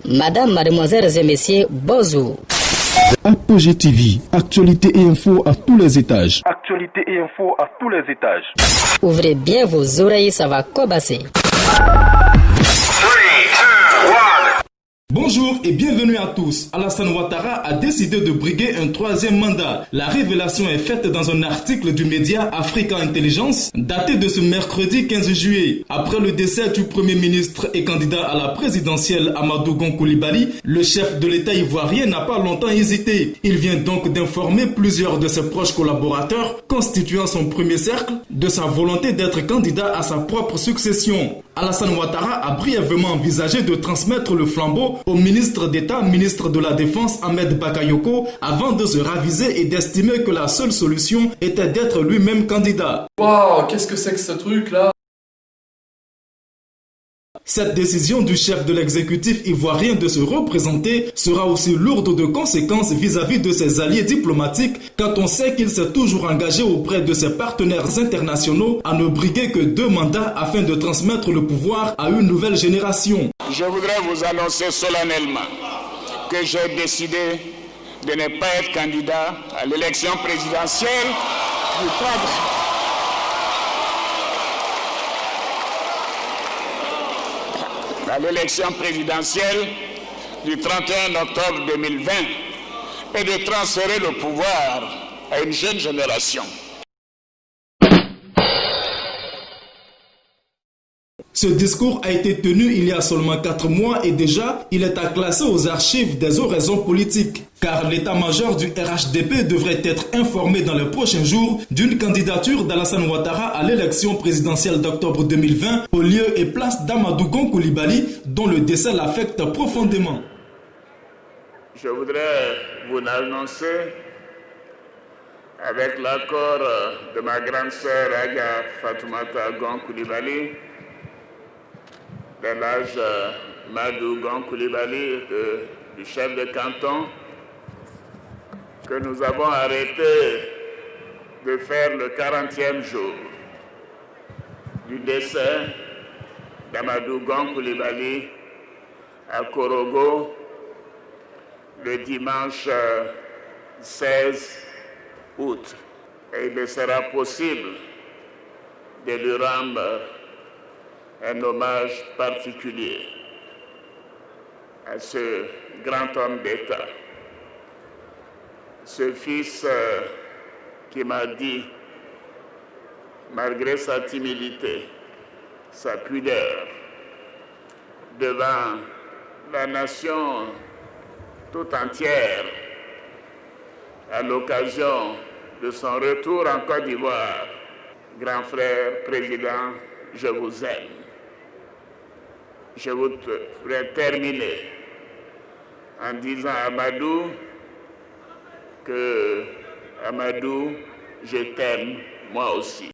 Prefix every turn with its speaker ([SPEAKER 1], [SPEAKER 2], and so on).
[SPEAKER 1] Madame, mademoiselles et messieurs, bonjour.
[SPEAKER 2] Apogée TV, actualité et info à tous les étages.
[SPEAKER 3] Actualité et info à tous les étages.
[SPEAKER 1] Ouvrez bien vos oreilles, ça va commencer.
[SPEAKER 4] Bonjour et bienvenue à tous. Alassane Ouattara a décidé de briguer un troisième mandat. La révélation est faite dans un article du média Africa Intelligence daté de ce mercredi 15 juillet. Après le décès du Premier ministre et candidat à la présidentielle Amadou Gon Coulibaly, le chef de l'État ivoirien n'a pas longtemps hésité. Il vient donc d'informer plusieurs de ses proches collaborateurs, constituant son premier cercle, de sa volonté d'être candidat à sa propre succession. Alassane Ouattara a brièvement envisagé de transmettre le flambeau au ministre d'État, ministre de la Défense Ahmed Bakayoko, avant de se raviser et d'estimer que la seule solution était d'être lui-même candidat.
[SPEAKER 5] Waouh, qu'est-ce que c'est que ce truc-là?
[SPEAKER 4] Cette décision du chef de l'exécutif ivoirien de se représenter sera aussi lourde de conséquences vis-à-vis de ses alliés diplomatiques quand on sait qu'il s'est toujours engagé auprès de ses partenaires internationaux à ne briguer que 2 mandats afin de transmettre le pouvoir à une nouvelle génération.
[SPEAKER 6] Je voudrais vous annoncer solennellement que j'ai décidé de ne pas être candidat à l'élection présidentielle du 30. À l'élection présidentielle du 31 octobre 2020 et de transférer le pouvoir à une jeune génération.
[SPEAKER 4] Ce discours a été tenu il y a seulement 4 mois et déjà, il est à classer aux archives des oraisons politiques. Car l'état-major du RHDP devrait être informé dans les prochains jours d'une candidature d'Alassane Ouattara à l'élection présidentielle d'octobre 2020 au lieu et place d'Amadou Gon Coulibaly, dont le décès l'affecte profondément.
[SPEAKER 6] Je voudrais vous annoncer, avec l'accord de ma grande sœur Aga Fatoumata Gon Coulibaly, de l'âge Madou Gon Coulibaly, du chef de canton, que nous avons arrêté de faire le 40e jour du décès d'Amadou Gon Coulibaly à Korogo le dimanche 16 août. Et il sera possible de lui rendre un hommage particulier à ce grand homme d'État. Ce fils qui m'a dit, malgré sa timidité, sa pudeur, devant la nation tout entière, à l'occasion de son retour en Côte d'Ivoire, grand frère, président, je vous aime. Je voudrais terminer en disant à Amadou que, Amadou, je t'aime, moi aussi.